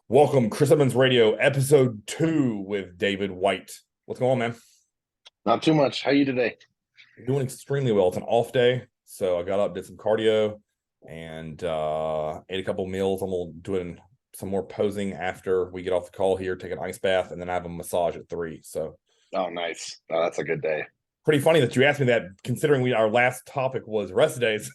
Welcome, Chris Evans Radio, episode 2 with David White. What's going on, man? Not too much. How you today? Doing extremely well. It's an off day, so I got up, did some cardio, and ate a couple meals. I'm doing some more posing after we get off the call here, take an ice bath, and then I have a massage at 3. So Oh, nice. Oh, that's a good day. pretty funny that you asked me that, considering our last topic was rest days.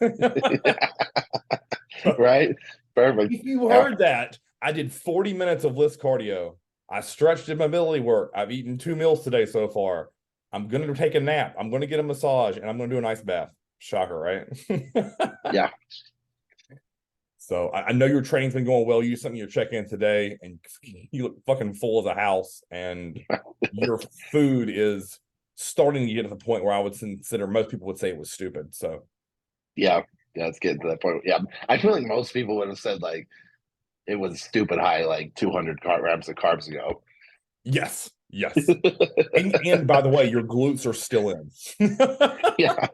Right? Perfect. If you Yeah. heard that, I did 40 minutes of list cardio. I stretched in mobility work. I've eaten 2 meals today so far. I'm going to take a nap. I'm going to get a massage, and I'm going to do an ice bath. Shocker, right? Yeah. So I know your training's been going well. You did something your check-in today, and you look fucking full as a house, and your food is starting to get to the point where I would consider most people would say it was stupid. So Yeah. Yeah. It's getting to that point. Yeah. I feel like most people would have said like it was stupid high, like 200 grams of carbs ago. yes. And by the way, your glutes are still in. Yeah.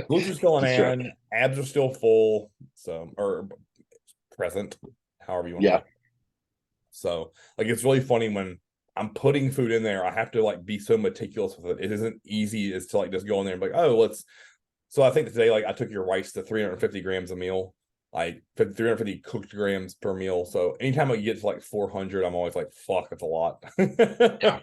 Glutes are still That's right. in, abs are still full, so or present, however you want to Yeah. look. So like it's really funny when I'm putting food in there, I have to like be so meticulous with it. It isn't easy as to like just go in there and be like, oh, let's. So I think today, like I took your rice to 350 grams a meal, like 350 cooked grams per meal. So anytime I get to like 400, I'm always like, fuck, that's a lot. Yeah.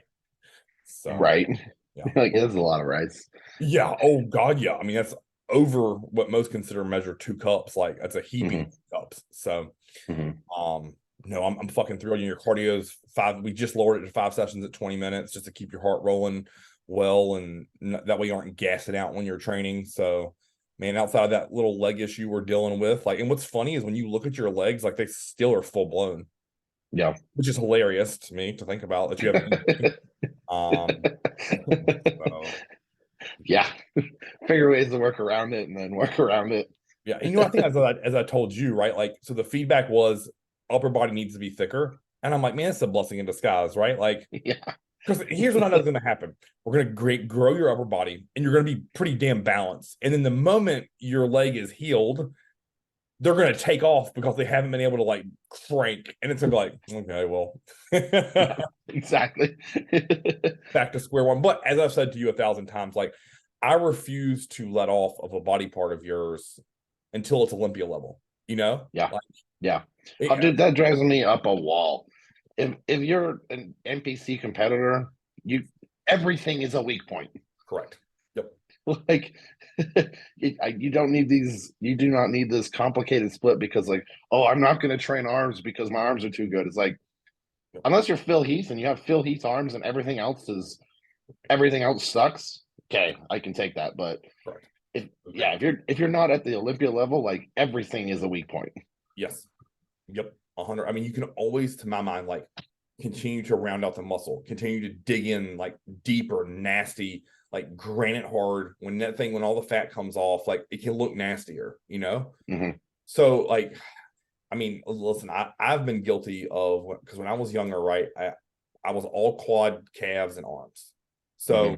So Right. yeah. Like that's a lot of rice. Yeah. Oh God. Yeah. I mean, that's over what most consider measure 2 cups. Like that's a heaping Hmm. cups. So, Hmm. um, no, I'm fucking thrilled. Your cardio's 5. We just lowered it to 5 sessions at 20 minutes just to keep your heart rolling well, and that way you aren't gassing out when you're training. So, man, outside of that little leg issue we're dealing with, like, and what's funny is when you look at your legs, like they still are full blown, Yeah. which is hilarious to me to think about that you have. So Yeah. Figure ways to work around it and then work around it. yeah, and I think as I told you, right? Like, so the feedback was upper body needs to be thicker, and I'm like, man, it's a blessing in disguise, right? Like, Yeah. because here's what I know is going to happen: we're going to grow your upper body, and you're going to be pretty damn balanced. And then the moment your leg is healed, they're going to take off because they haven't been able to like crank, and it's going to be like, okay, well, Yeah. Exactly. back to square one. But as I've said to you 1,000 times, like, I refuse to let off of a body part of yours until it's Olympia level. You know, Yeah. like Yeah. Oh, it, dude, that drives me up a wall. If you're an NPC competitor, you everything is a weak point. correct. Yep. Like you don't need these. You do not need this complicated split because, like, oh, I'm not going to train arms because my arms are too good. It's like Yep. unless you're Phil Heath and you have Phil Heath arms and everything else sucks. Okay, I can take that. But Correct. if Okay. yeah, if you're not at the Olympia level, like everything is a weak point. Yes. Yep. 100. I mean, you can always, to my mind, like continue to round out the muscle, continue to dig in like deeper, nasty, like granite hard. When all the fat comes off, like it can look nastier, you know? Hmm. So, like, I mean, listen, I've been guilty of, because when I was younger, right, I was all quad calves and arms. So Hmm.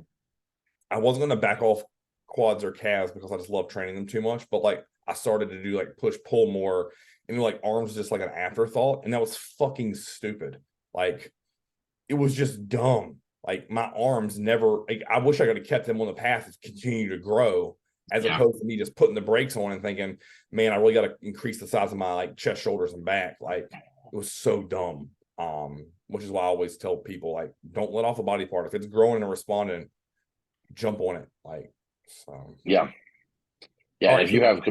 I wasn't going to back off quads or calves because I just love training them too much. But like I started to do like push pull more, and like arms just like an afterthought, and that was fucking stupid. Like it was just dumb. Like my arms never. Like, I wish I could have kept them on the path to continue to grow, as Yeah. opposed to me just putting the brakes on and thinking, man, I really got to increase the size of my like chest, shoulders, and back. Like it was so dumb. Which is why I always tell people like, don't let off a body part if it's growing and responding, jump on it. Like so. Yeah. All Yeah, right. if you So have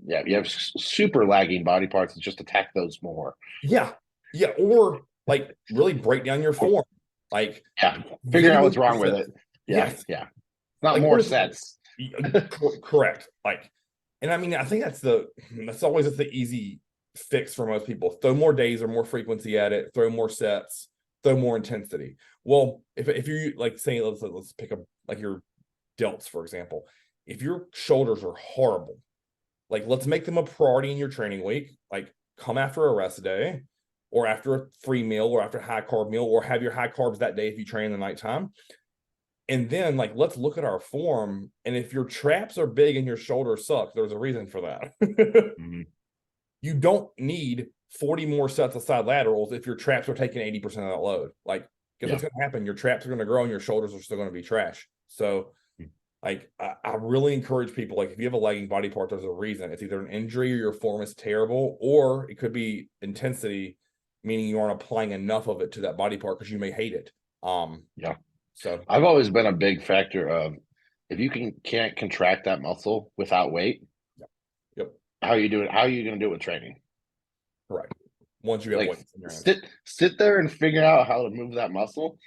yeah, if you have super lagging body parts, just attack those more. yeah, yeah, or like really break down your form. Like Yeah, figure out getting what's into wrong with sets. it. Yeah, Yes. yeah, not Like more honestly, sets. correct. Like, and I mean, I think that's always just the easy fix for most people. Throw more days or more frequency at it. Throw more sets. Throw more intensity. Well, if you like saying let's pick up like your delts for example. If your shoulders are horrible, like let's make them a priority in your training week. Like come after a rest day, or after a free meal, or after a high carb meal, or have your high carbs that day if you train in the nighttime. And then like let's look at our form. And if your traps are big and your shoulders suck, there's a reason for that. Mhm. You don't need 40 more sets of side laterals if your traps are taking 80% of that load. Like, guess Yeah. what's going to happen? Your traps are going to grow and your shoulders are still going to be trash. So, like, I really encourage people, like, if you have a lagging body part, there's a reason. It's either an injury or your form is terrible, or it could be intensity, meaning you aren't applying enough of it to that body part because you may hate it. Yeah. So I've always been a big factor of if you can't contract that muscle without weight, yep, how are you doing? How are you going to do it with training? correct. Once you have Like weights in your hands. sit there and figure out how to move that muscle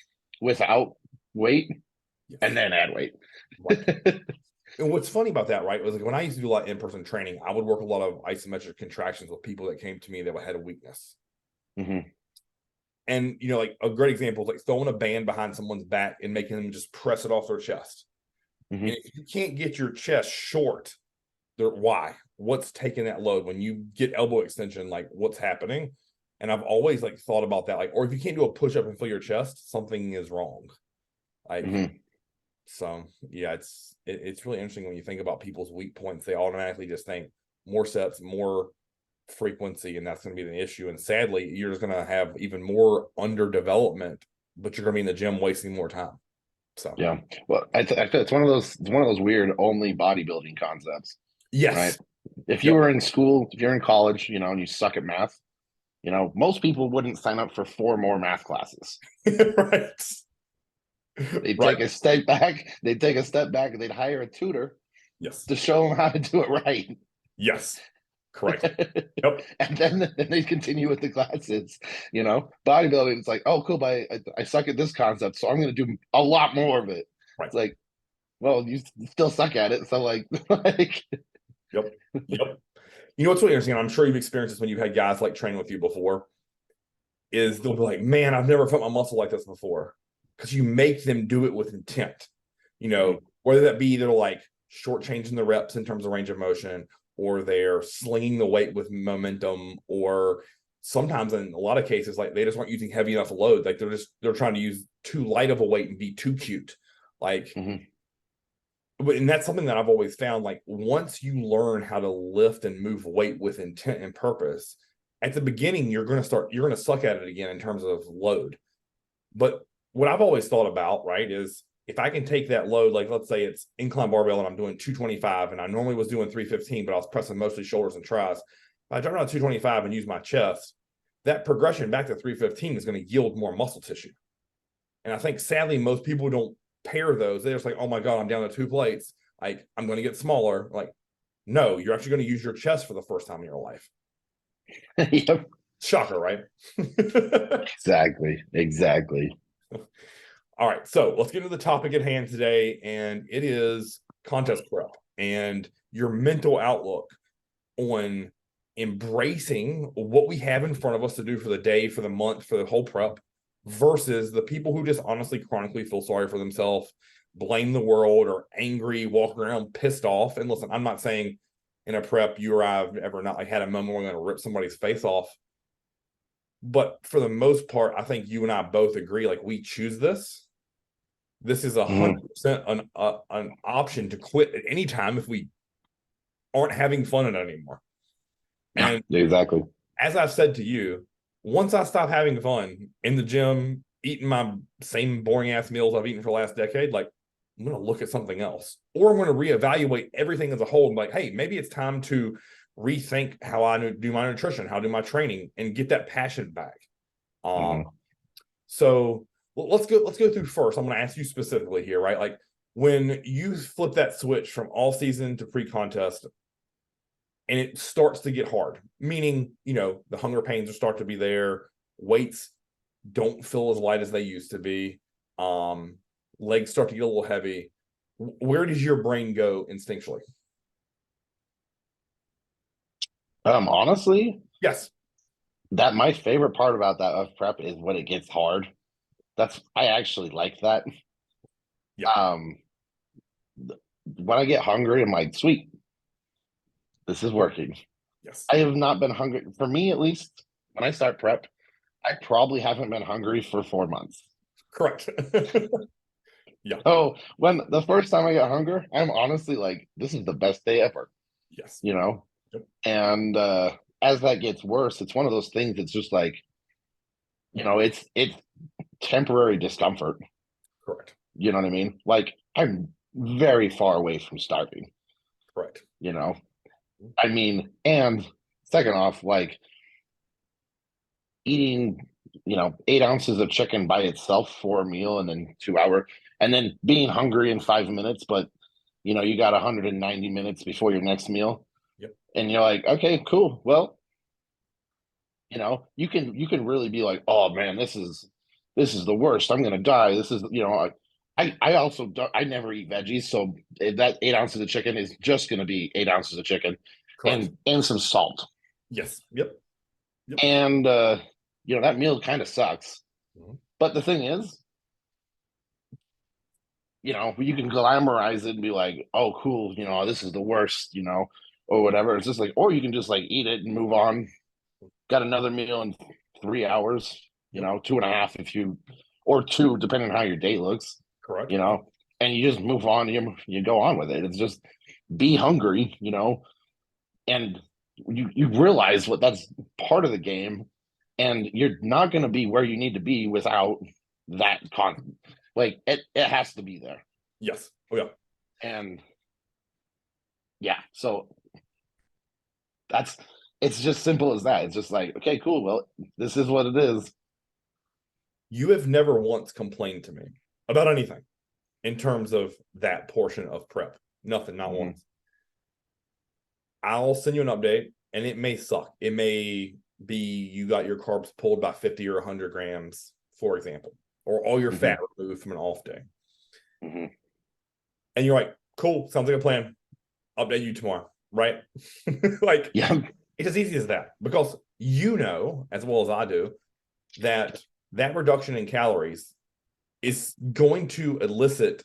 without weight, Yes. and then add weight. Right. And what's funny about that, right, was like when I used to do a lot of in-person training, I would work a lot of isometric contractions with people that came to me that had a weakness. Mm-hmm. And, you know, like a great example is like throwing a band behind someone's back and making them just press it off their chest. Mm-hmm. And if you can't get your chest short, why? What's taking that load? When you get elbow extension, like what's happening? And I've always like thought about that. Like, or if you can't do a push-up and feel your chest, something is wrong. Like, Mm-hmm. so yeah, it's really interesting when you think about people's weak points. They automatically just think more sets, more frequency, and that's going to be the issue. And sadly, you're just going to have even more underdevelopment, but you're going to be in the gym wasting more time. So Yeah. Well, I feel it's one of those weird only bodybuilding concepts, right? yes, If you yep, were in school, if you're in college, and you suck at math, most people wouldn't sign up for 4 more math classes. right, They'd right, take a step back. They'd take a step back, and they'd hire a tutor yes, to show them how to do it right. yes, correct, yep, And then they continue with the classes. Bodybuilding, it's like, oh, cool, but I suck at this concept, so I'm going to do a lot more of it. right, It's like, well, you still suck at it, so like yep, yep. You know what's really interesting, and I'm sure you've experienced this when you've had guys like train with you before, is they'll be like, man, I've never felt my muscle like this before. Because you make them do it with intent. Whether that be they're like shortchanging the reps in terms of range of motion, or they're slinging the weight with momentum, or sometimes in a lot of cases, like they just aren't using heavy enough load. Like they're trying to use too light of a weight and be too cute. Like, and that's something that I've always found. Like once you learn how to lift and move weight with intent and purpose, at the beginning, you're going to suck at it again in terms of load. But what I've always thought about, right, is if I can take that load, like let's say it's incline barbell and I'm doing 225 and I normally was doing 315, but I was pressing mostly shoulders and tries. If I drop down to 225 and use my chest, that progression back to 315 is going to yield more muscle tissue. And I think sadly, most people don't pair those. They're just like, oh my God, I'm down to 2 plates. Like I'm going to get smaller. Like, no, you're actually going to use your chest for the first time in your life. Yep. Shocker, right? Exactly. All right, so let's get into the topic at hand today, and it is contest prep and your mental outlook on embracing what we have in front of us to do for the day, for the month, for the whole prep, versus the people who just honestly chronically feel sorry for themselves, blame the world, or angry, walk around pissed off. And listen, I'm not saying in a prep you or I've ever not like had a moment where I'm going to rip somebody's face off. But for the most part, I think you and I both agree, like we choose this. This is 100% an option to quit at any time if we aren't having fun in it anymore. Yeah, And exactly. as I've said to you, once I stop having fun in the gym, eating my same boring ass meals I've eaten for the last decade, like I'm going to look at something else, or I'm going to reevaluate everything as a whole. And like, hey, maybe it's time to rethink how I do my nutrition, how I do my training, and get that passion back. So let's go through first. I'm going to ask you specifically here, right? Like when you flip that switch from all season to pre-contest and it starts to get hard, meaning, the hunger pains will start to be there. Weights don't feel as light as they used to be. Legs start to get a little heavy. Where does your brain go instinctually? Honestly, Yes. that my favorite part about that of prep is when it gets hard. I actually like that. Yeah. When I get hungry, I'm like, sweet, this is working. Yes. I have not been hungry, for me at least. When I start prep, I probably haven't been hungry for 4 months. Correct. Yeah. Oh, when the first time I get hunger, I'm honestly like, this is the best day ever. Yes. You know, Yep. and as that gets worse, it's one of those things that's just like, it's temporary discomfort. Correct. You know what I mean? Like, I'm very far away from starving, Correct. you know? I mean, and second off, like eating, 8 ounces of chicken by itself for a meal and then 2 hour, and then being hungry in 5 minutes, but you got 190 minutes before your next meal. Yep. And you're like, okay, cool. Well, you can really be like, oh man, this is the worst. I'm gonna die. This is, I also don't, I never eat veggies, so that 8 ounces of chicken is just gonna be 8 ounces of chicken Correct. and some salt. Yes. Yep. Yep. And that meal kind of sucks. Mhm. But the thing is, you can glamorize it and be like, oh cool, this is the worst, or whatever. It's just like, or you can just like eat it and move on. Got another meal in 3 hours, Yep. 2.5 if you, or two, depending on how your day looks, Correct. and you just move on, you go on with it. It's just be hungry, and you realize what that's part of the game, and you're not going to be where you need to be without that like it has to be there. Yes. Oh yeah. And yeah, so that's it's just simple as that. It's just like, okay, cool, well, this is what it is. You have never once complained to me about anything in terms of that portion of prep. Nothing, not Mhm. once. I'll send you an update, and it may suck. It may be you got your carbs pulled by 50 or 100 grams, for example, or all your fat removed from an off day. Mhm. And you're like, cool, sounds like a plan. Update you tomorrow, right? Like, Yeah. it's as easy as that, because as well as I do, that reduction in calories is going to elicit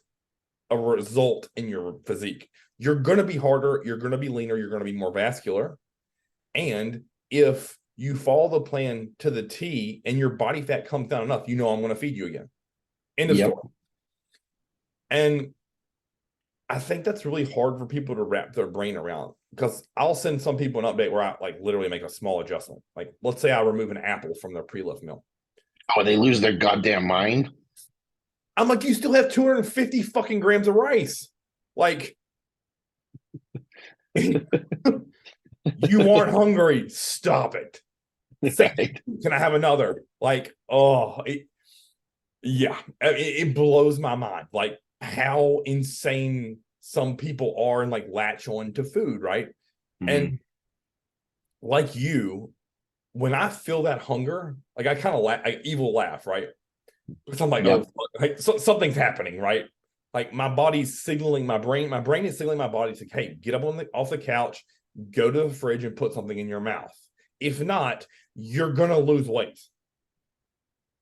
a result in your physique. You're going to be harder, you're going to be leaner, you're going to be more vascular. And if you follow the plan to the T and your body fat comes down enough, I'm going to feed you again. End of Yep. story. And I think that's really hard for people to wrap their brain around, because I'll send some people an update where I like literally make a small adjustment. Like, let's say I remove an apple from their pre-lift meal. Oh, they lose their goddamn mind. I'm like, you still have 250 fucking grams of rice. Like, you aren't hungry. Stop it. Right. Can I have another? Like, oh, yeah, it blows my mind. Like, how insane some people are and like latch on to food, right? And like you, when I feel that hunger, like I kind of evil laugh, right? Because I'm like, Yep. oh, like, something's happening, right? Like my body's signaling my brain is signaling my body to, hey, get up off the couch, go to the fridge and put something in your mouth. If not, you're gonna lose weight.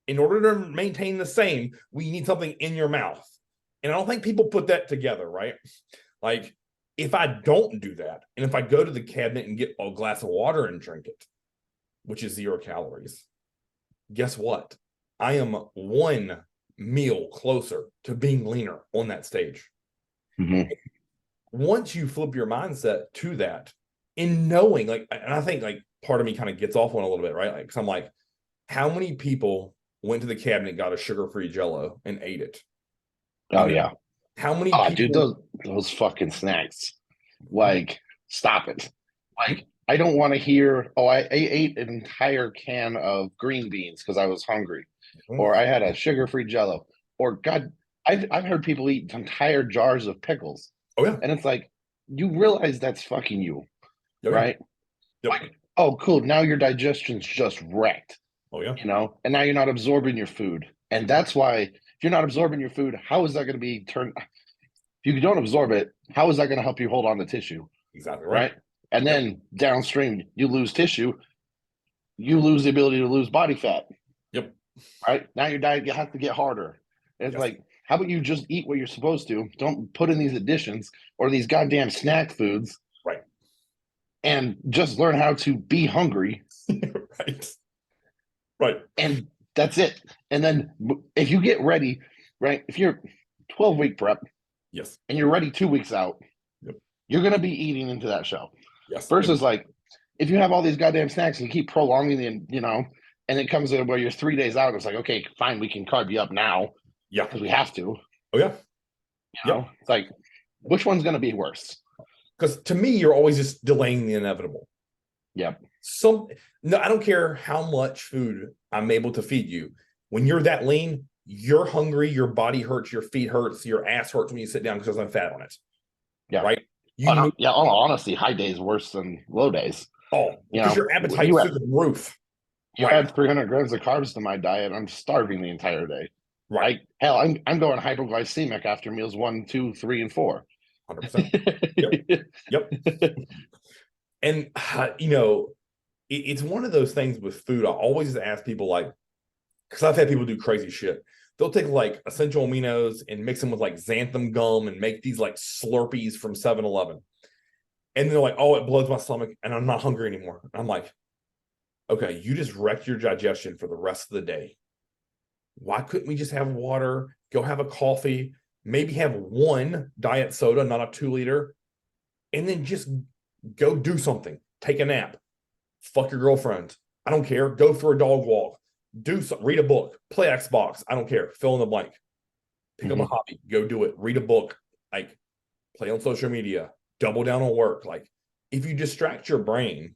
In order to maintain the same, we need something in your mouth. And I don't think people put that together, right? Like, if I don't do that, and if I go to the cabinet and get a glass of water and drink it, which is 0 calories, guess what? I am one meal closer to being leaner on that stage. Mm-hmm. Once you flip your mindset to that, in knowing, like, and I think like part of me kind of gets off on a little bit, right? Like, 'cause I'm like, how many people went to the cabinet, got a sugar-free Jello, and ate it? Oh yeah. How many Oh, people? dude, those fucking snacks. Like, stop it. Like, I don't want to hear, oh, I ate an entire can of green beans because I was hungry, or I had a sugar-free Jello, or God, I've heard people eat entire jars of pickles, Oh yeah. and it's like, you realize that's fucking you, Oh, yeah. right? Yep. Like, oh, cool, now your digestion's just wrecked, Oh yeah. and now you're not absorbing your food, and that's why if you're not absorbing your food, how is that going to be turned? If you don't absorb it, how is that going to help you hold on to tissue? Exactly right. Right. And Yep. then downstream, you lose tissue, you lose the ability to lose body fat. Yep. Right. Now your diet, you have to get harder. And it's Yes. like, how about you just eat what you're supposed to? Don't put in these additions or these goddamn snack foods. Right. And just learn how to be hungry. Right. Right. And that's it. And then if you get ready, right, if you're 12-week prep, Yes. and you're ready 2 weeks out, Yep. you're going to be eating into that show. Yes. Versus like, if you have all these goddamn snacks and you keep prolonging the, and it comes to where you're 3 days out, it's like, okay, fine, we can carb you up now Yeah. because we have to. Oh yeah. Yep. It's like, which one's going to be worse? Because to me, you're always just delaying the inevitable. Yep. No, I don't care how much food I'm able to feed you. When you're that lean, you're hungry, your body hurts, your feet hurts, your ass hurts when you sit down because there's no fat on it. Yeah. Right? You Oh, no, move, yeah. Honestly, high days worse than low days. because your appetite's through the roof. You add 300 grams of carbs to my diet, I'm starving the entire day. Right. Hell, I'm going hypoglycemic after meals 1, 2, 3, and 4. 100%. Yep. And it's one of those things with food. I always ask people, like, because I've had people do crazy shit. They'll take like essential aminos and mix them with like xanthan gum and make these like Slurpees from 7-Eleven. And they're like, oh, it blows my stomach and I'm not hungry anymore. I'm like, okay, you just wrecked your digestion for the rest of the day. Why couldn't we just have water, go have a coffee, maybe have one diet soda, not a 2-liter, and then just go do something, take a nap, fuck your girlfriend. I don't care. Go for a dog walk, read a book, play Xbox. I don't care. Fill in the blank. Pick up a hobby, go do it. Read a book, like play on social media, double down on work. Like if you distract your brain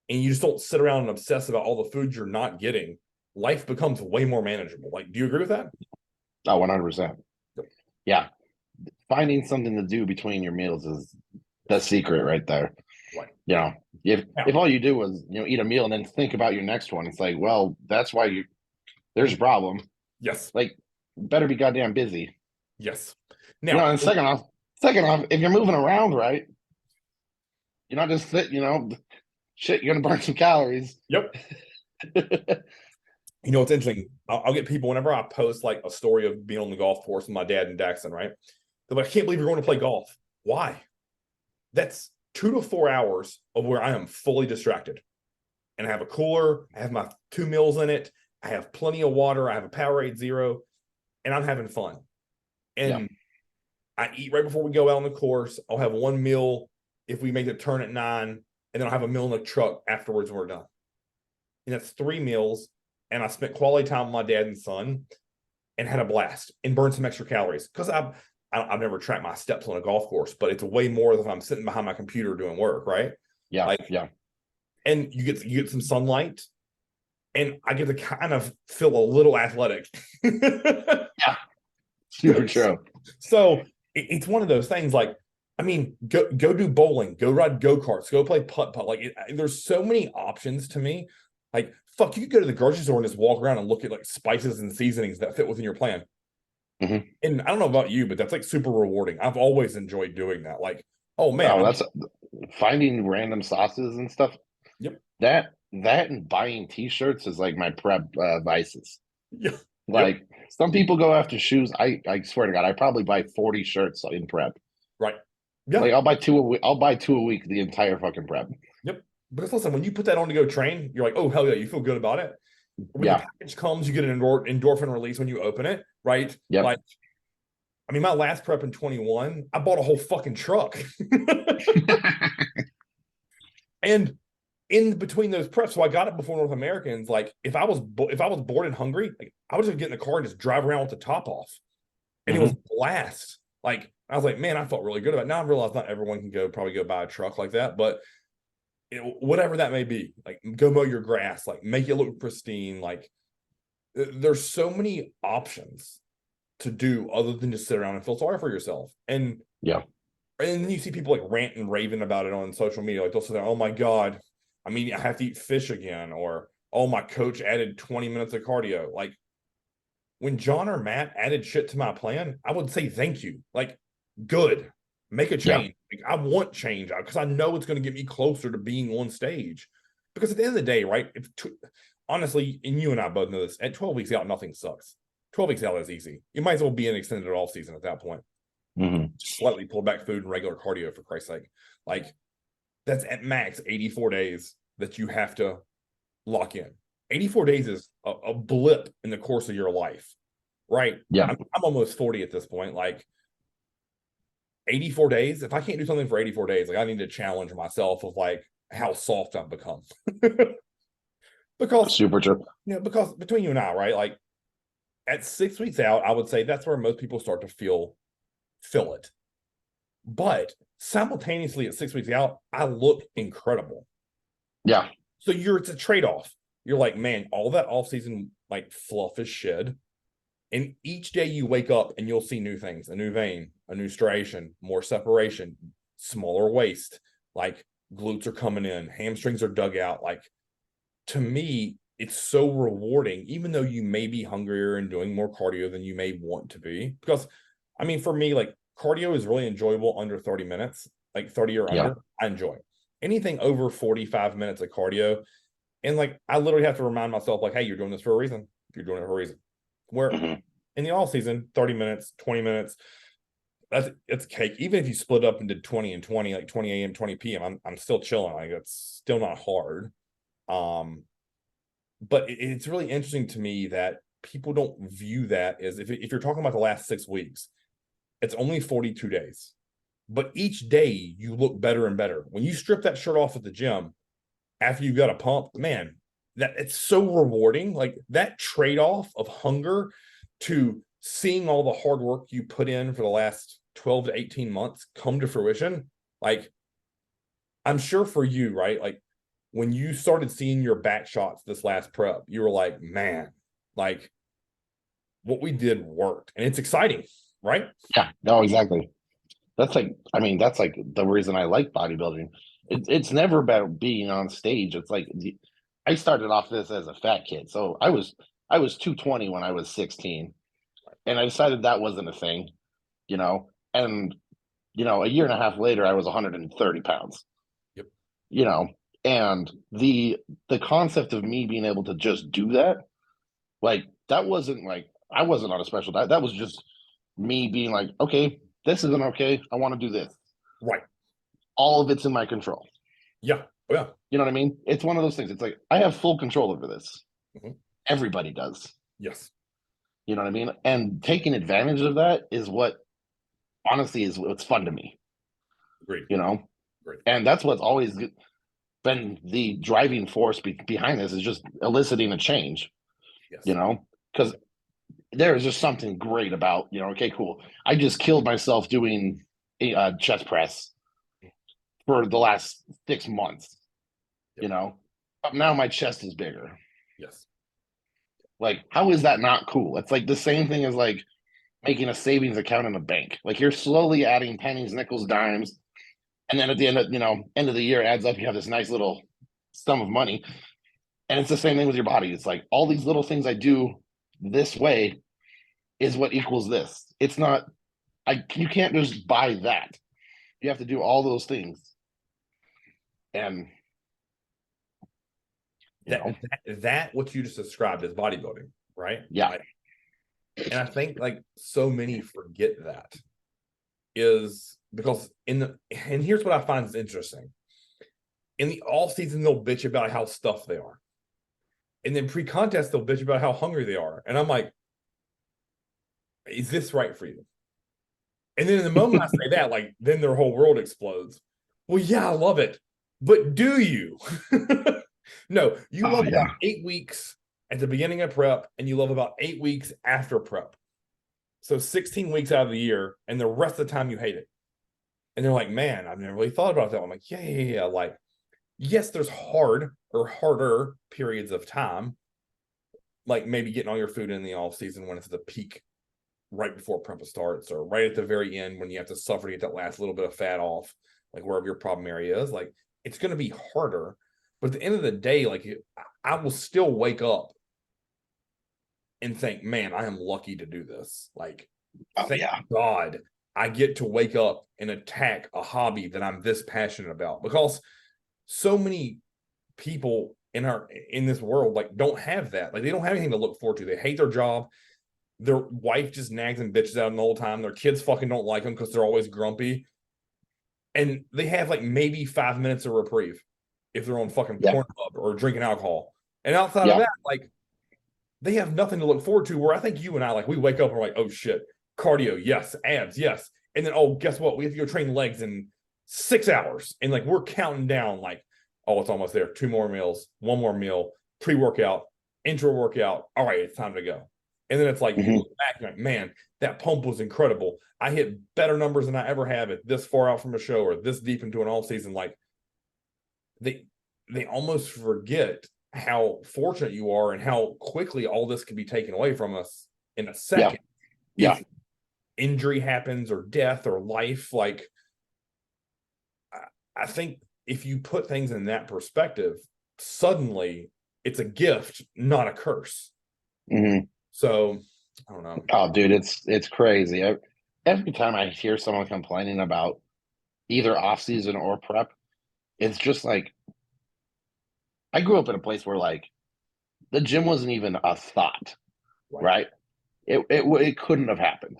and you just don't sit around and obsess about all the food you're not getting, life becomes way more manageable. Like, do you agree with that? Oh, 100%. Yeah. Finding something to do between your meals is the secret right there. Right. If all you do was, eat a meal and then think about your next one, it's like, well, that's why there's a problem. Yes. Like, better be goddamn busy. Yes. Now, and second off, if you're moving around, right, you're not just shit, you're gonna burn some calories. Yep. It's interesting. I'll get people whenever I post like a story of being on the golf course with my dad and Daxon, right? They're like, I can't believe you're going to play golf. Why? That's 2 to 4 hours of where I am fully distracted. And I have a cooler, I have my 2 meals in it, I have plenty of water, I have a Powerade Zero, and I'm having fun. And I eat right before we go out on the course. I'll have 1 meal if we make the turn at 9, and then I'll have a meal in the truck afterwards when we're done. And that's 3 meals. And I spent quality time with my dad and son and had a blast and burned some extra calories. Because I've never tracked my steps on a golf course, but it's way more than if I'm sitting behind my computer doing work, right? Yeah. And you get some sunlight, and I get to kind of feel a little athletic. Yeah. Super true. So it's one of those things. Like, I mean, go do bowling, go ride go-karts, go play putt-putt. Like, there's so many options to me. Like, fuck, you could go to the grocery store and just walk around and look at like spices and seasonings that fit within your plan. And I don't know about you, but that's like super rewarding. I've always enjoyed doing that. Like, oh man, that's finding random sauces and stuff. Yep. That and buying t-shirts is like my prep vices. Yeah. Like some people go after shoes. I swear to God, I probably buy 40 shirts in prep. Right. Yeah. Like I'll buy 2 a week. I'll buy 2 a week the entire fucking prep. Yep. Because listen, when you put that on to go train, you're like, oh hell yeah, you feel good about it. When the package comes, you get an endorphin release when you open it, right? Yeah. Like, I mean, my last prep in 21, I bought a whole fucking truck. And in between those preps, so I got it before North Americans. Like, if I was bored and hungry, like, I would just get in the car and just drive around with the top off, and it was a blast. Like, I was like, man, I felt really good about it. Now I realize not everyone can probably go buy a truck like that, but whatever that may be, like, go mow your grass, like, make it look pristine. Like, there's so many options to do other than just sit around and feel sorry for yourself. And then you see people like rant and raving about it on social media. Like, they'll say, oh my God, I mean, I have to eat fish again, or, oh, my coach added 20 minutes of cardio. Like, when John or Matt added shit to my plan, I would say thank you. Like, good. Make a change. Like, I want change because I know it's going to get me closer to being on stage. Because at the end of the day, right? Honestly, and you and I both know this, at 12 weeks out, nothing sucks. 12 weeks out is easy. You might as well be an extended off season at that point. Slightly pull back food and regular cardio, for Christ's sake. Like, that's at max 84 days that you have to lock in. 84 days is a blip in the course of your life, right? Yeah. I'm almost 40 at this point. Like, 84 days, if I can't do something for 84 days, like, I need to challenge myself of like, how soft I've become. Because, Super true. because between you and I, right? Like at 6 weeks out, I would say that's where most people start to feel it. But simultaneously at 6 weeks out, I look incredible. Yeah. So it's a trade-off. You're like, man, all that off-season like fluff is shed. And each day you wake up and you'll see new things, a new vein, a new striation, more separation, smaller waist, like glutes are coming in, hamstrings are dug out. Like to me, it's so rewarding, even though you may be hungrier and doing more cardio than you may want to be. Because I mean, for me, like cardio is really enjoyable under 30 minutes, like 30 or under, I enjoy. Anything over 45 minutes of cardio. And like I literally have to remind myself, like, hey, you're doing this for a reason. You're doing it for a reason. Where in the all season, 30 minutes, 20 minutes, it's cake. Even if you split up and did 20 and 20, like 20 a.m., 20 p.m., I'm still chilling. Like it's still not hard. But it's really interesting to me that people don't view that as if you're talking about the last 6 weeks, it's only 42 days. But each day you look better and better. When you strip that shirt off at the gym after you got a pump, man, that it's so rewarding. Like that trade-off of hunger to seeing all the hard work you put in for the last 12 to 18 months come to fruition. Like I'm sure for you, right? Like when you started seeing your back shots this last prep, you were like, man, like what we did worked. And it's exciting, right? Yeah. No, exactly. That's like, I mean, that's like the reason I like bodybuilding. It's never about being on stage. It's like I started off this as a fat kid, so I was 220 when I was 16, and I decided that wasn't a thing, you know. And a year and a half later, I was 130 pounds, Yep. And the concept of me being able to just do that, like that wasn't like I wasn't on a special diet. That was just me being like, okay, this isn't okay. I want to do this. Right. All of it's in my control. Yeah. Oh, yeah. You know what I mean? It's one of those things. It's like I have full control over this. Everybody does. Yes. You know what I mean? And taking advantage of that is what honestly is what's fun to me. Agreed. Agreed. And that's what's always been the driving force behind this is just eliciting a change. Yes. Because there is just something great about okay, cool. I just killed myself doing a chest press for the last 6 months. Yep. But now my chest is bigger. Yes. Like, how is that not cool? It's like the same thing as like making a savings account in a bank. Like you're slowly adding pennies, nickels, dimes, and then at the end of the year adds up. You have this nice little sum of money, and it's the same thing with your body. It's like all these little things I do this way is what equals this. It's not. You can't just buy that. You have to do all those things, and that what you just described as bodybuilding, right? Yeah. And I think like so many forget that is because and here's what I find is interesting. In the off season, they'll bitch about how stuffed they are. And then pre-contest, they'll bitch about how hungry they are. And I'm like, is this right for you? And then in the moment I say that, like, then their whole world explodes. Well, yeah, I love it. But do you? No, you love about 8 weeks at the beginning of prep, and you love about 8 weeks after prep. So 16 weeks out of the year, and the rest of the time you hate it. And they're like, man, I've never really thought about that. I'm like, yeah. Like, yes, there's hard or harder periods of time, like maybe getting all your food in the off season when it's the peak right before prep starts, or right at the very end when you have to suffer to get that last little bit of fat off, like wherever your problem area is. Like, it's going to be harder. But at the end of the day, like I will still wake up and think, man, I am lucky to do this. Like, thank God I get to wake up and attack a hobby that I'm this passionate about, because so many people in this world like don't have that. Like they don't have anything to look forward to. They hate their job. Their wife just nags and bitches at them the whole time. Their kids fucking don't like them because they're always grumpy. And they have like maybe 5 minutes of reprieve if they're on fucking Pornhub or drinking alcohol. And outside of that, like they have nothing to look forward to. Where I think you and I, like, we wake up and we're like, oh shit, cardio, yes, abs, yes. And then, oh, guess what? We have to go train legs in 6 hours. And like we're counting down like Oh, it's almost there. 2 more meals, 1 more meal, pre-workout, intra-workout. All right, it's time to go. And then it's like you Mhm. look back and like, man, that pump was incredible. I hit better numbers than I ever have at this far out from a show or this deep into an all season. Like they they almost forget how fortunate you are and how quickly all this could be taken away from us in a Yeah. second Yeah. if injury happens or death or life. Like I think if you put things in that perspective, suddenly it's a gift, not a curse. Mhm. So I don't know. Oh, dude, it's crazy. Every time I hear someone complaining about either off season or prep, it's just like I grew up in a place where like the gym wasn't even a thought, Right. right? It couldn't have happened.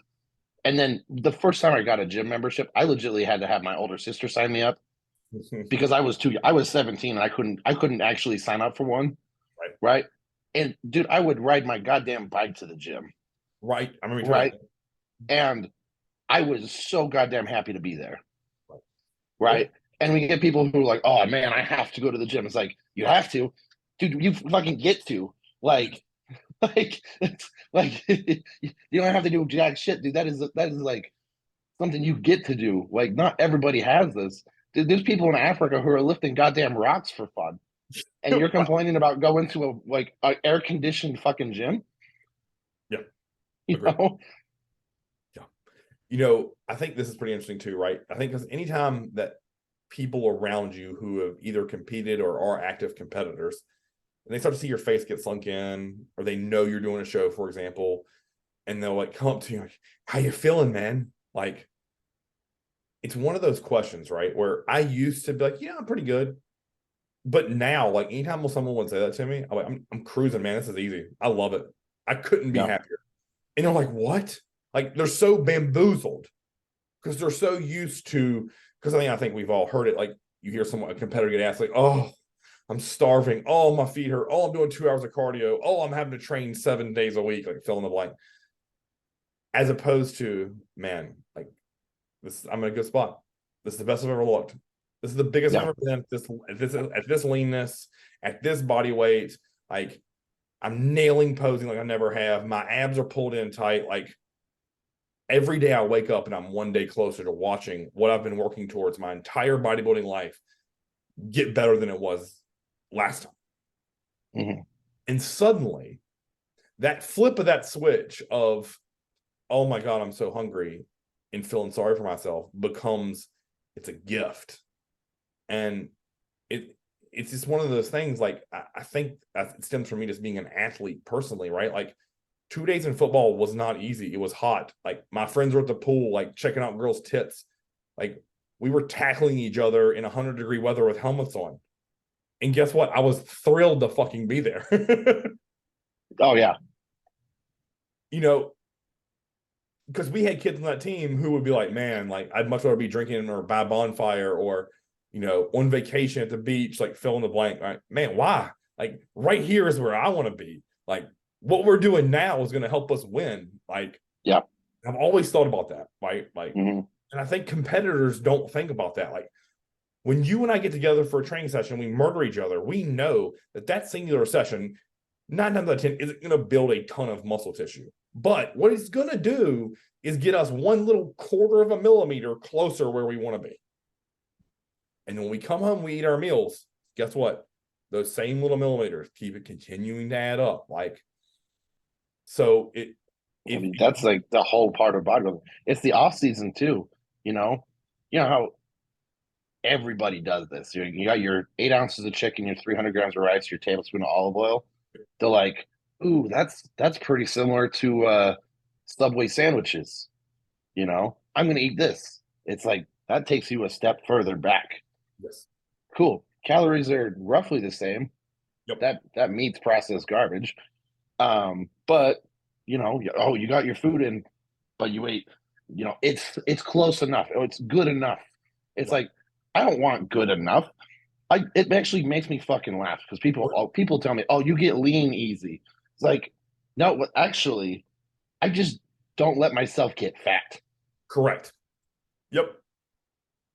And then the first time I got a gym membership, I legitimately had to have my older sister sign me up because I was 17 and I couldn't actually sign up for one, Right. right? And dude, I would ride my goddamn bike to the gym, Right. I remember you telling right? me. And I was so goddamn happy to be there, Right. Yeah. right? And we get people who are like, "Oh man, I have to go to the gym." It's like you have to, dude. You fucking get to like, it's like you don't have to do jack shit, dude. That is like something you get to do. Like, not everybody has this. Dude, there's people in Africa who are lifting goddamn rocks for fun, and you're Right. complaining about going to a air conditioned fucking gym. Yeah. You Agreed. know? Yeah. I think this is pretty interesting too, right? I think because anytime that people around you who have either competed or are active competitors, and they start to see your face get sunk in, or they know you're doing a show, for example, and they'll like come up to you like, "How you feeling, man?" Like it's one of those questions, right? Where I used to be like, "Yeah, I'm pretty good," but now, like anytime someone would say that to me, I'm cruising, man. This is easy. I love it. I couldn't be Yeah. happier. And they're like, "What?" Like they're so bamboozled because they're so used to. Because I think we've all heard it. Like you hear someone a competitor get asked, like, "Oh, I'm starving. Oh, my feet hurt. Oh, I'm doing 2 hours of cardio. Oh, I'm having to train 7 days a week." Like fill in the blank. As opposed to, man, like this, I'm in a good spot. This is the best I've ever looked. This is the biggest I've Yeah. ever been at this leanness, at this body weight. Like I'm nailing posing like I never have. My abs are pulled in tight. Like every day I wake up and I'm one day closer to watching what I've been working towards my entire bodybuilding life get better than it was last time. Mhm. And suddenly that flip of that switch of, oh my God, I'm so hungry and feeling sorry for myself becomes, it's a gift. And it it's just one of those things. Like I think it stems from me just being an athlete personally, right? Like 2 days in football was not easy. It was hot. Like my friends were at the pool, like checking out girls' tits. Like we were tackling each other in 100-degree weather with helmets on. And guess what? I was thrilled to fucking be there. Oh yeah. you know, because we had kids on that team who would be like, man, like I'd much rather be drinking or by a bonfire or, on vacation at the beach, like fill in the blank. Right? Man, why? Like right here is where I want to be. Like what we're doing now is going to help us win. Like Yeah. I've always thought about that, right? Like, Mhm. and I think competitors don't think about that. Like when you and I get together for a training session, we murder each other. We know that singular session, 9 times out of 10, isn't going to build a ton of muscle tissue. But what it's going to do is get us one little quarter of a millimeter closer where we want to be. And when we come home, we eat our meals. Guess what? Those same little millimeters keep it continuing to add up. Like, so I if mean, that's like the whole part of bodybuilding. It's the off season too. You know, you know how everybody does this. You got your 8 ounces of chicken, your 300 grams of rice, your tablespoon of olive oil. They're like, ooh, that's pretty similar to Subway sandwiches. I'm going to eat this. It's like that takes you a step further back. yes, Cool. Calories are roughly the same. yep, That meat's processed garbage. But oh, you got your food in, but you ate. It's close enough. Oh, it's good enough. It's right. like I don't want good enough. It actually makes me fucking laugh because people tell me, oh, you get lean easy. It's like, no, actually, I just don't let myself get fat. Correct. Yep.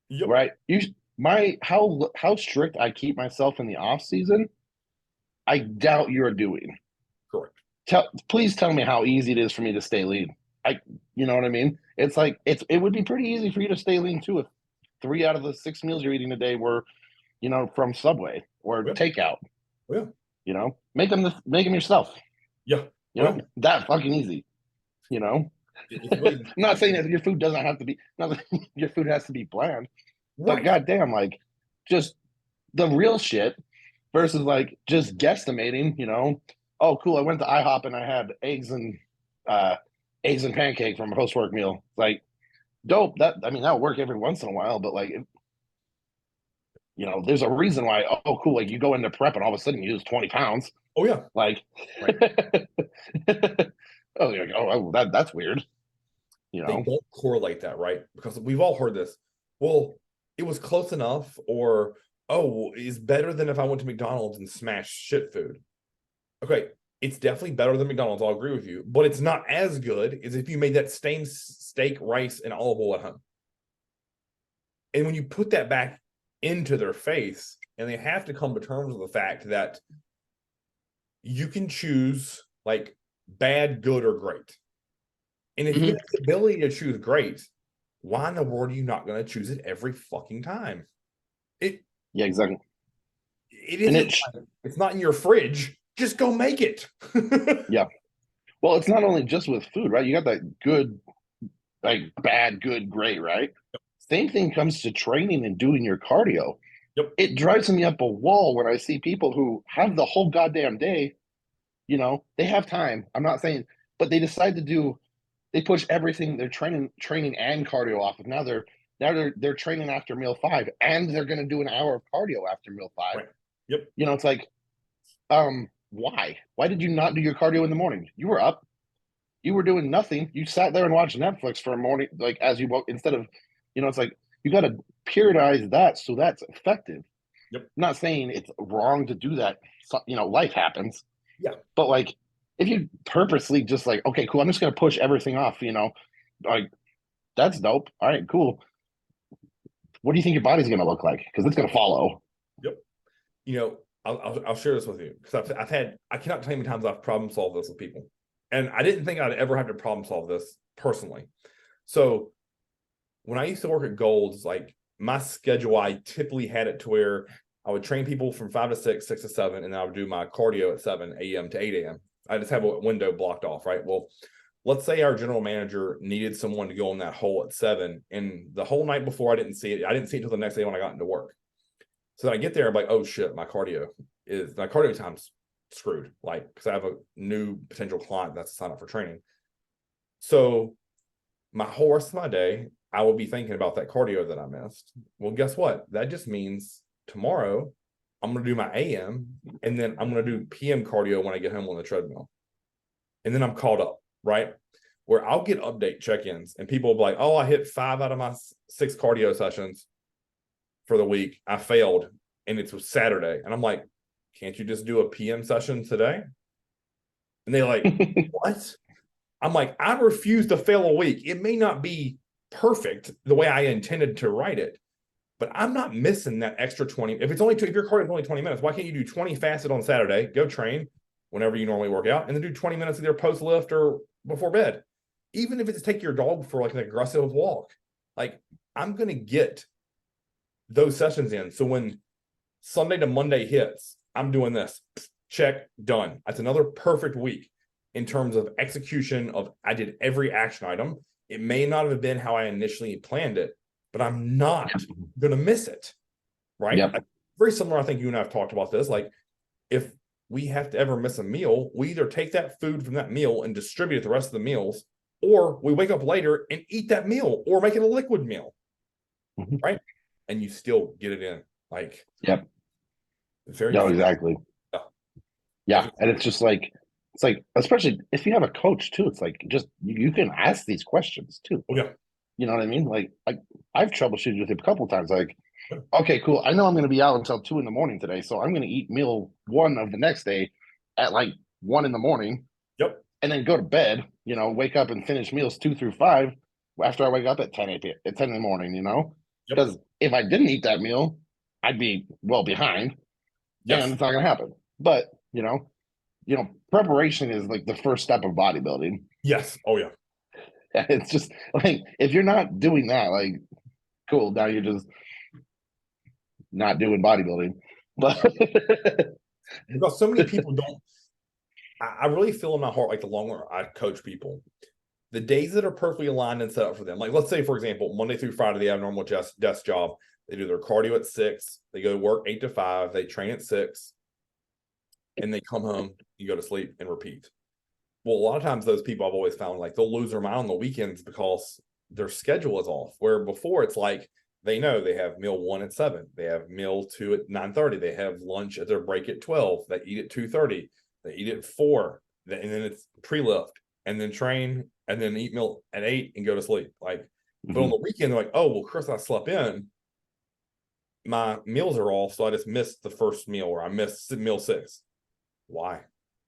Yep. Right? how strict I keep myself in the off season, I doubt you're doing. Correct. Please tell me how easy it is for me to stay lean. You know what I mean? It's like it would be pretty easy for you to stay lean too if 3 out of the 6 meals you're eating a day were, from Subway or Yeah. takeout. Yeah. Make them yourself. Yeah. That fucking easy. It's really I'm not saying that your food doesn't have to be. Not that your food has to be bland, but right. goddamn, like just the real shit versus like just guesstimating. Oh, cool. I went to IHOP and I had uh, eggs and pancake from a post work meal. Like dope. That'll work every once in a while, but like there's a reason why. Oh, cool. Like you go into prep and all of a sudden you lose 20 pounds. Oh yeah. Like, Right. oh, you're like, oh, that's weird. They don't correlate that, right? Because we've all heard this. Well, it was close enough, or oh, it's better than if I went to McDonald's and smashed shit food. Okay, it's definitely better than McDonald's. I'll agree with you, but it's not as good as if you made that same steak, rice, and olive oil at home. And when you put that back into their face, and they have to come to terms with the fact that you can choose like bad, good, or great. And if you have the ability to choose great, why in the world are you not going to choose it every fucking time? Yeah, exactly. It isn't. It's not in your fridge. Just go make it. Yeah. Well, it's not only just with food, right? You got that good, like bad, good, great, right? Yep. Same thing comes to training and doing your cardio. Yep. It drives me up a wall when I see people who have the whole goddamn day. They have time. I'm not saying, but they decide to do. They push everything. They're training and cardio off of. Now they're training after meal 5, and they're going to do an hour of cardio after meal 5. Right. Yep. It's like, why? Why did you not do your cardio in the morning? You were up. You were doing nothing. You sat there and watched Netflix for a morning, like as you woke, instead of, it's like you got to periodize that so that's effective. Yep. I'm not saying it's wrong to do that. So, life happens. Yeah. But like, if you purposely just like, okay, cool, I'm just going to push everything off, like that's dope. All right, cool. What do you think your body's going to look like? Because it's going to follow. Yep. I'll share this with you because I cannot tell you how many times I've problem solved this with people, and I didn't think I'd ever have to problem solve this personally. So when I used to work at Gold's, like my schedule, I typically had it to where I would train people from 5 to 6, 6 to 7, and then I would do my cardio at 7 a.m. to 8 a.m. I just have a window blocked off, right? Well, let's say our general manager needed someone to go on that hole at 7, and the whole night before I didn't see it. I didn't see it until the next day when I got into work. So then I get there, I'm like, oh shit, my cardio time's screwed. Like, because I have a new potential client that's signed up for training. So my whole rest of my day, I will be thinking about that cardio that I missed. Well, guess what? That just means tomorrow I'm going to do my AM, and then I'm going to do PM cardio when I get home on the treadmill. And then I'm caught up, right? Where I'll get update check-ins and people will be like, oh, I hit 5 out of my 6 cardio sessions for the week. I failed, and it was Saturday. And I'm like, can't you just do a PM session today? And they're like, what? I'm like, I refuse to fail a week. It may not be perfect the way I intended to write it, but I'm not missing that extra 20. If your cardio is only 20 minutes, why can't you do 20 fasted on Saturday, go train whenever you normally work out, and then do 20 minutes either post lift or before bed? Even if it's take your dog for like an aggressive walk, like I'm going to get those sessions in. So when Sunday to Monday hits, I'm doing this, check, done. That's another perfect week in terms of execution of I did every action item. It may not have been how I initially planned it, but I'm not going to miss it, right? Yep. Very similar, I think you and I have talked about this. Like if we have to ever miss a meal, we either take that food from that meal and distribute the rest of the meals, or we wake up later and eat that meal or make it a liquid meal, right? And you still get it in. Like, yep. Very no, exactly. Yeah. And it's like, especially if you have a coach too, it's like just you can ask these questions too. Oh, yeah. You know what I mean? Like I've troubleshooted with him a couple of times. Like, okay, cool. I know I'm going to be out until 2 a.m. today, so I'm going to eat meal 1 of the next day at like 1 a.m. Yep. And then go to bed. Wake up and finish meals 2 through 5 after I wake up at 10 in the morning. Yep. Because if I didn't eat that meal, I'd be well behind, and Yes. it's not going to happen. But preparation is like the first step of bodybuilding. Yes. Oh yeah. It's just like if you're not doing that, like, cool, now you're just not doing bodybuilding. But Because so many people don't. I really feel in my heart like the longer I coach people, the days that are perfectly aligned and set up for them. Like let's say, for example, Monday through Friday, they have a normal desk job. They do their cardio at 6. They go to work 8 to 5. They train at 6, and they come home. You go to sleep and repeat. Well, a lot of times those people I've always found like they'll lose their mind on the weekends because their schedule is off. Where before it's like they know they have meal 1 at 7, they have meal 2 at 9:30, they have lunch at their break at 12, they eat at 2:30, they eat at 4, and then it's pre-lift, and then train, and then eat meal at 8 and go to sleep. Like, but on the weekend, they're like, oh well, Chris, I slept in. My meals are off, so I just missed the first meal, or I missed meal 6. Why?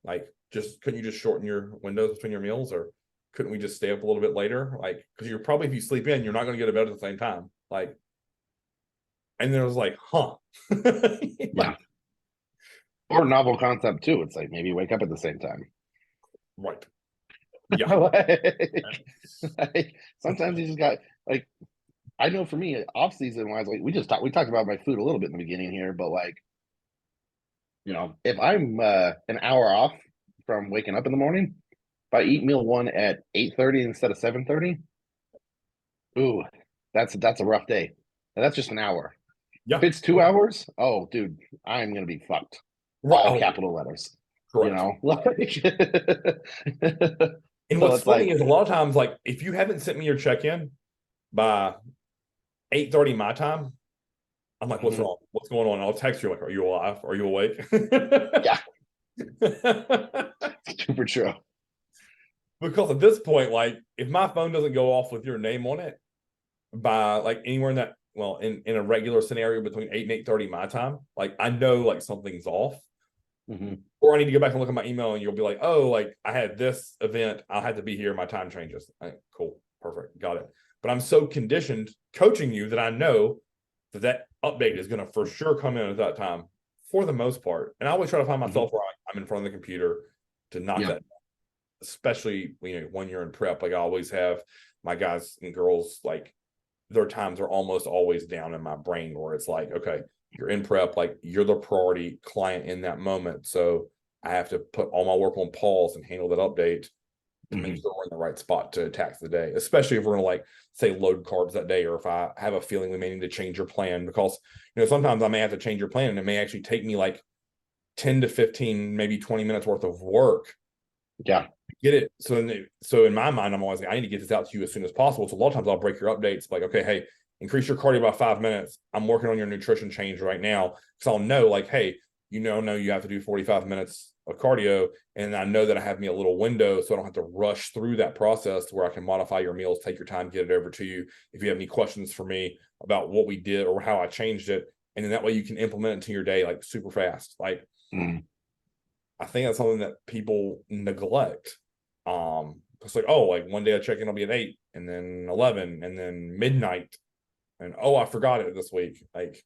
Like, just couldn't you just shorten your windows between your meals, or couldn't we just stay up a little bit later? Like, because you're probably, if you sleep in, you're not going to get to bed at the same time. Like, and then it was like, huh? yeah, or novel concept too. It's like maybe wake up at the same time. Right. Yeah. like, sometimes you just got like, I know for me, off season wise, like we talked about my food a little bit in the beginning here, but like, if I'm an hour off from waking up in the morning, if I eat meal 1 at 8:30 instead of 7:30, ooh, that's a rough day. And that's just an hour. Yeah. If it's 2 hours, oh dude, I'm gonna be fucked. Right. All Oh, capital letters. correct. And So what's it's funny like, is a lot of times, like, if you haven't sent me your check-in by 8:30 my time, I'm like, what's wrong? What's going on? I'll text you like, are you alive? Are you awake? yeah, super true. Because at this point, like, if my phone doesn't go off with your name on it by like anywhere in that, well, in a regular scenario between 8 and 8:30 my time, like I know like something's off. Or I need to go back and look at my email, and you'll be like, oh, like I had this event, I'll have to be here, my time changes. Cool, perfect, got it. But I'm so conditioned coaching you that I know that update is going to for sure come in at that time for the most part. And I always try to find myself where I'm in front of the computer to knock that, especially when you're in prep. Like I always have my guys and girls, like their times are almost always down in my brain where it's like, okay, you're in prep, like you're the priority client in that moment. So I have to put all my work on pause and handle that update to make sure we're in the right spot to attack the day, especially if we're going to like say load carbs that day, or if I have a feeling we may need to change your plan, because sometimes I may have to change your plan and it may actually take me like 10 to 15, maybe 20 minutes worth of work. Yeah. Get it. So in my mind, I'm always like, I need to get this out to you as soon as possible. So a lot of times I'll break your updates like, okay, hey, increase your cardio by 5 minutes. I'm working on your nutrition change right now. Because I'll know like, hey, no, you have to do 45 minutes of cardio. And I know that I have me a little window, so I don't have to rush through that process to where I can modify your meals, take your time, get it over to you. If you have any questions for me about what we did or how I changed it, and then that way you can implement it into your day like super fast. Like, I think that's something that people neglect. It's like, oh, like one day I check in, I'll be at 8, and then 11, and then midnight, and oh, I forgot it this week. Like,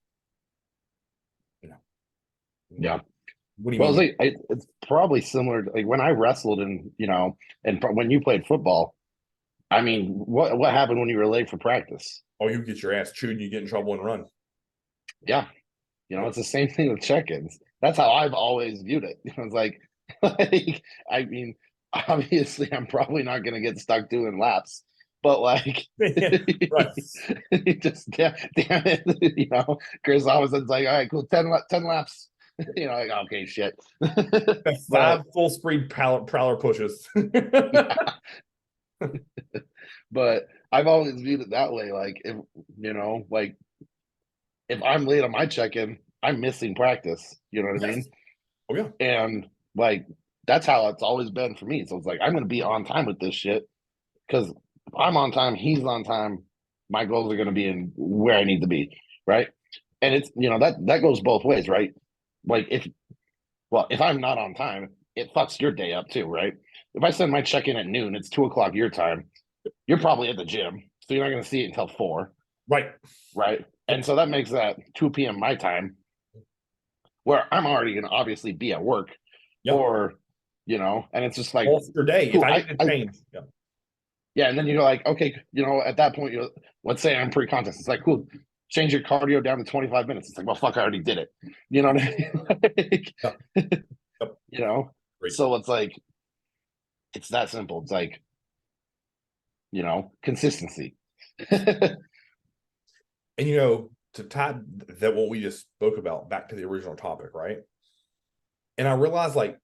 yeah. What do you Well, mean? it's probably similar to, like when I wrestled and when you played football. I mean, what happened when you were late for practice? Oh, you get your ass chewed and you get in trouble and run. Yeah, it's the same thing with check-ins. That's how I've always viewed it. It's like, I mean, obviously, I'm probably not going to get stuck doing laps, but like, Right. just damn it, Chris always says like, all right, cool, 10 laps. Like, okay, shit. That's 5 full speed prowler pushes. Yeah. But I've always viewed it that way. Like, like if I'm late on my check-in, I'm missing practice. You know what I mean? Oh yeah. And like that's how it's always been for me. So it's like I'm gonna be on time with this shit, because if I'm on time, he's on time. My goals are gonna be in where I need to be, right? And it's that goes both ways, right? Like if I'm not on time, it fucks your day up too, right? If I send my check-in at noon, it's 2 o'clock your time. You're probably at the gym, so you're not gonna see it until 4. Right. Right. And so that makes that 2 p.m. my time, where I'm already going to obviously be at work, Yeah. or, and it's just like, Well, it's your day. If cool. I need to change, yeah. Yeah. And then you're like, okay, at that point, let's say I'm pre-contest. It's like, cool, change your cardio down to 25 minutes. It's like, well, fuck, I already did it. You know what I mean? Yeah. Like, Yep. Great. so it's like, it's that simple. It's like, consistency. And to tie that what we just spoke about back to the original topic, right? And I realized, like,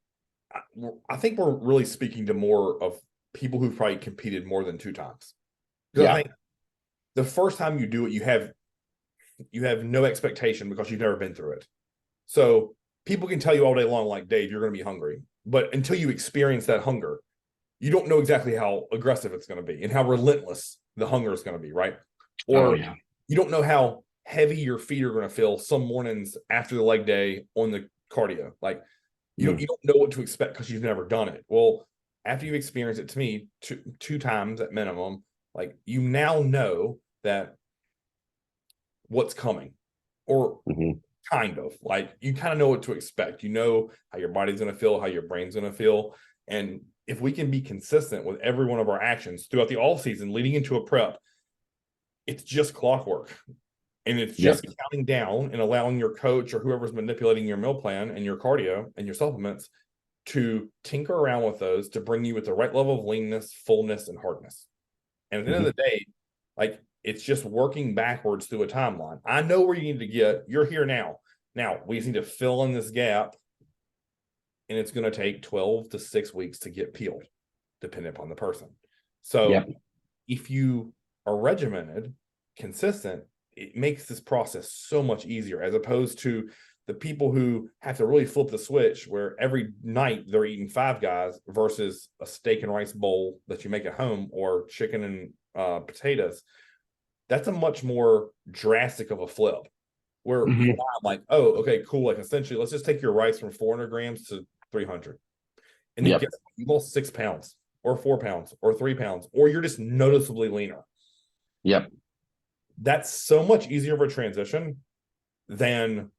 I think we're really speaking to more of people who've probably competed more than 2 times. Because I think the first time you do it, you have no expectation because you've never been through it. So people can tell you all day long, like, Dave, you're going to be hungry. But until you experience that hunger, you don't know exactly how aggressive it's going to be and how relentless the hunger is going to be, right? Or you don't know how heavy your feet are going to feel some mornings after the leg day on the cardio. Like, you don't know what to expect because you've never done it. Well, after you experience it, to me, two times at minimum, like, you now know that what's coming, or kind of, like, you kind of know what to expect. You know how your body's going to feel, how your brain's going to feel. And if we can be consistent with every one of our actions throughout the off season leading into a prep, it's just clockwork. And it's just counting down and allowing your coach or whoever's manipulating your meal plan and your cardio and your supplements to tinker around with those to bring you with the right level of leanness, fullness, and hardness. And at the end of the day, like, it's just working backwards through a timeline. I know where you need to get. You're here now. Now we just need to fill in this gap. And it's going to take 12 to 6 weeks to get peeled, depending upon the person. So if you are regimented, consistent, it makes this process so much easier, as opposed to the people who have to really flip the switch where every night they're eating Five Guys versus a steak and rice bowl that you make at home, or chicken and potatoes. That's a much more drastic of a flip, where I'm like, oh, okay, cool. Like, essentially, let's just take your rice from 400 grams to 300. And then guess what? You lost 6 pounds or 4 pounds or 3 pounds, or you're just noticeably leaner. That's so much easier of a transition than,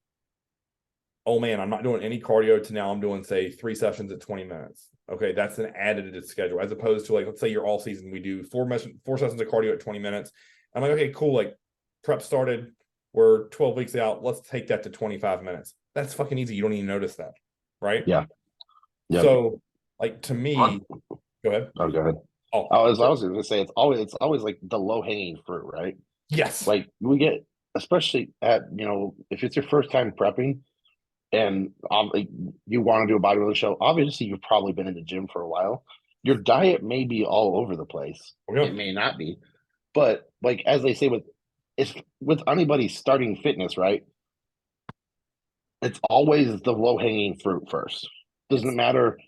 oh man, I'm not doing any cardio to now I'm doing, say, 3 sessions at 20 minutes. Okay, that's an added schedule, as opposed to, like, let's say you're all season, we do 4 sessions of cardio at 20 minutes. I'm like, okay, cool. Like, prep started, we're 12 weeks out. Let's take that to 25 minutes. That's fucking easy. You don't even notice that, right? So, like, to me, go ahead. Oh, go ahead. Oh, I was going to say, it's always like the low hanging fruit, right? yes. Like, we get, especially at, if it's your first time prepping and like, you want to do a bodybuilding show, obviously you've probably been in the gym for a while. Your diet may be all over the place. It may not be, but, like, as they say with anybody starting fitness, right? It's always the low hanging fruit first. Doesn't matter.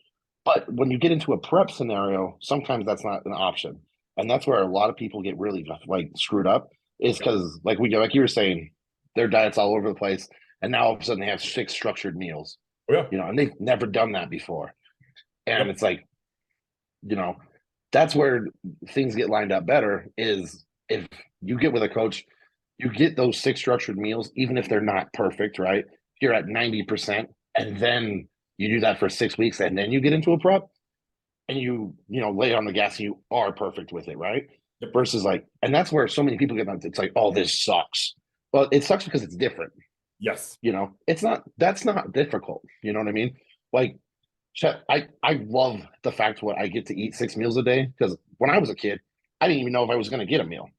But when you get into a prep scenario, sometimes that's not an option. And that's where a lot of people get really, like, screwed up, is because, like you were saying, their diet's all over the place. And now all of a sudden they have 6 structured meals, and they've never done that before. And it's like, that's where things get lined up better, is if you get with a coach, you get those 6 structured meals, even if they're not perfect, right? You're at 90%, and then you do that for 6 weeks, and then you get into a prep and you lay on the gas and you are perfect with it, right? Versus, like, and that's where so many people get, it's like, oh, this sucks. Well, it sucks because it's different. Yes. That's not difficult. You know what I mean? Like, I love the fact what I get to eat 6 meals a day, because when I was a kid, I didn't even know if I was going to get a meal.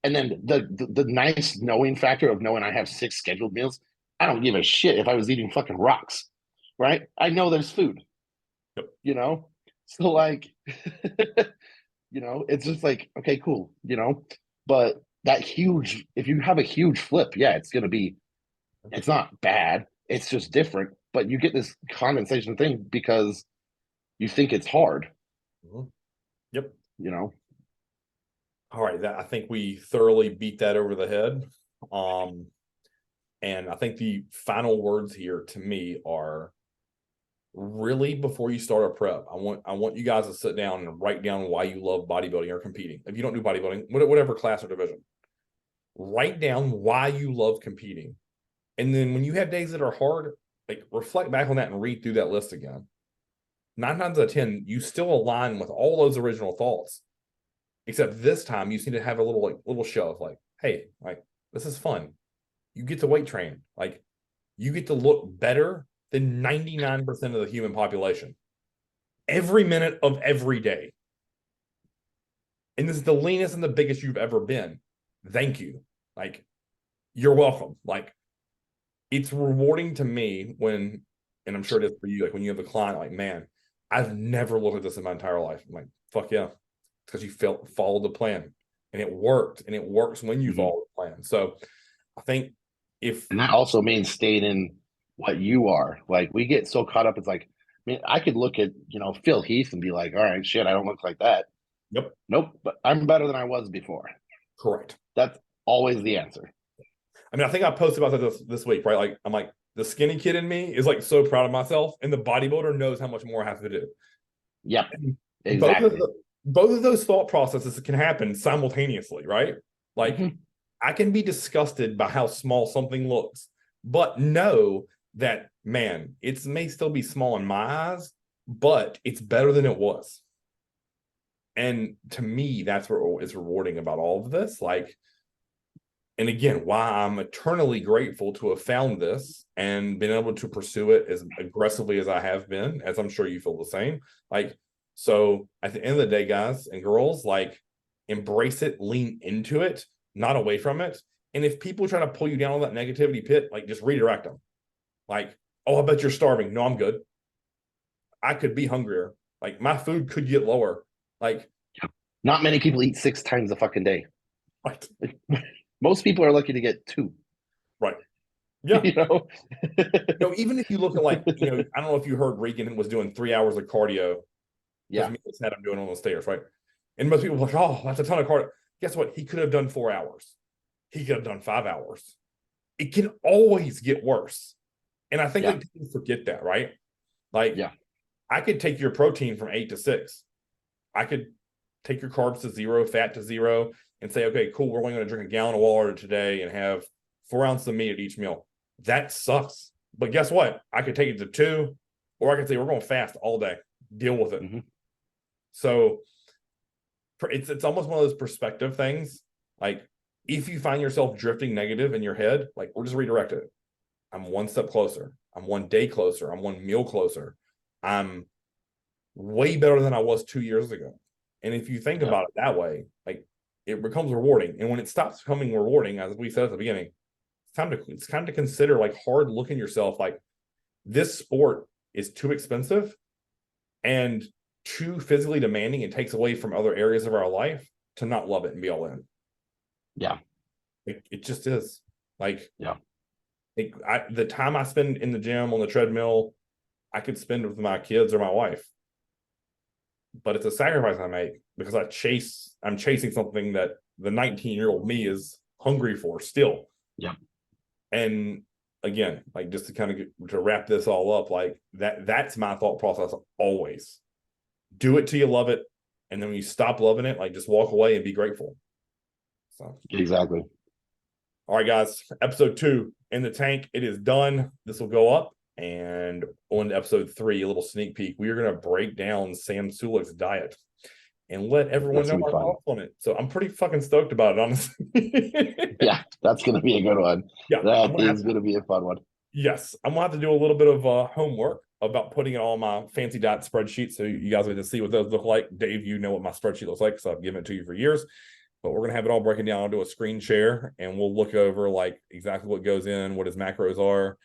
And then the nice knowing factor of knowing I have 6 scheduled meals, I don't give a shit if I was eating fucking rocks, right? I know there's food, so, like, it's just like, okay, cool, but if you have a huge flip, it's not bad, it's just different, but you get this condensation thing because you think it's hard. Yep. All right, I think we thoroughly beat that over the head. And I think the final words here to me are, really, before you start a prep, I want you guys to sit down and write down why you love bodybuilding or competing. If you don't do bodybuilding, whatever class or division, write down why you love competing. And then when you have days that are hard, like reflect back on that and read through that list again. 9 times out of 10, you still align with all those original thoughts. Except this time you seem to have a little shove, like, hey, like this is fun. You get to weight train. Like you get to look better than 99% of the human population every minute of every day. And this is the leanest and the biggest you've ever been. Thank you. Like, you're welcome. Like, it's rewarding to me when, and I'm sure it is for you, like when you have a client, like, man, I've never looked at this in my entire life. I'm like, fuck yeah. It's because you followed the plan and it worked. And it works when you follow the plan. So I think and that also means staying in what you are. Like we get so caught up, it's like, I mean, I could look at, Phil Heath and be like, all right, shit, I don't look like that. Yep. Nope, but I'm better than I was before. Correct. That's always the answer. I mean, I think I posted about that this week, right? Like, I'm like, the skinny kid in me is like so proud of myself, and the bodybuilder knows how much more I have to do. Yep, And exactly. Both of those thought processes can happen simultaneously, right? Like, I can be disgusted by how small something looks, but know that, man, it may still be small in my eyes, but it's better than it was. And to me, that's what is rewarding about all of this. Like, and again, why I'm eternally grateful to have found this and been able to pursue it as aggressively as I have been, as I'm sure you feel the same. Like, so at the end of the day, guys and girls, like, embrace it, lean into it, not away from it. And if people try to pull you down on that negativity pit, like, just redirect them. Like, oh, I bet you're starving. No, I'm good. I could be hungrier. Like, my food could get lower. Like, not many people eat 6 times a fucking day. Right. Most people are lucky to get 2. Right. Yeah. Even if you look at, like, I don't know if you heard Regan was doing 3 hours of cardio. Yeah. Had him doing on the stairs, right? And most people are like, oh, that's a ton of cardio. Guess what? He could have done 4 hours. He could have done 5 hours. It can always get worse. And I think like people forget that, right? Like, I could take your protein from 8 to 6. I could take your carbs to 0, fat to 0, and say, okay, cool, we're only going to drink a gallon of water today and have 4 ounces of meat at each meal. That sucks. But guess what? I could take it to 2, or I could say we're going fast all day. Deal with it. So it's almost one of those perspective things. Like, if you find yourself drifting negative in your head, like, we'll just redirect it. I'm one step closer. I'm one day closer. I'm one meal closer. I'm way better than I was 2 years ago. And if you think about it that way, like, it becomes rewarding. And when it stops becoming rewarding, as we said at the beginning, it's time to consider, like, hard looking yourself. Like, this sport is too expensive and too physically demanding. It takes away from other areas of our life to not love it and be all in. Yeah. It just is. Like, the time I spend in the gym on the treadmill, I could spend with my kids or my wife. But it's a sacrifice I make because I'm chasing something that the 19-year-old me is hungry for still. Yeah. And again, like, just to kind of to wrap this all up, like, that's my thought process always. Do it till you love it. And then when you stop loving it, like, just walk away and be grateful. So exactly. All right, guys, episode 2 in the tank. It is done. This will go up. And on to episode 3, a little sneak peek, we are going to break down Sam Sulek's diet and let everyone know our thoughts on it. So I'm pretty fucking stoked about it, honestly. Yeah, that's going to be a good one. Yeah, that is going to be a fun one. Yes, I'm going to have to do a little bit of homework about putting it all in my fancy diet spreadsheet so you guys get to see what those look like. Dave, you know what my spreadsheet looks like, so I've given it to you for years. But we're going to have it all broken down. I'll do a screen share, and we'll look over, like, exactly what goes in, what his macros are,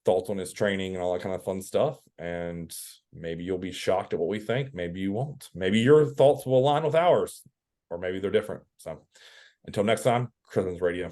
thoughts on his training, and all that kind of fun stuff. And maybe you'll be shocked at what we think. Maybe you won't. Maybe your thoughts will align with ours, or maybe they're different. So until next time, Christmas Radio.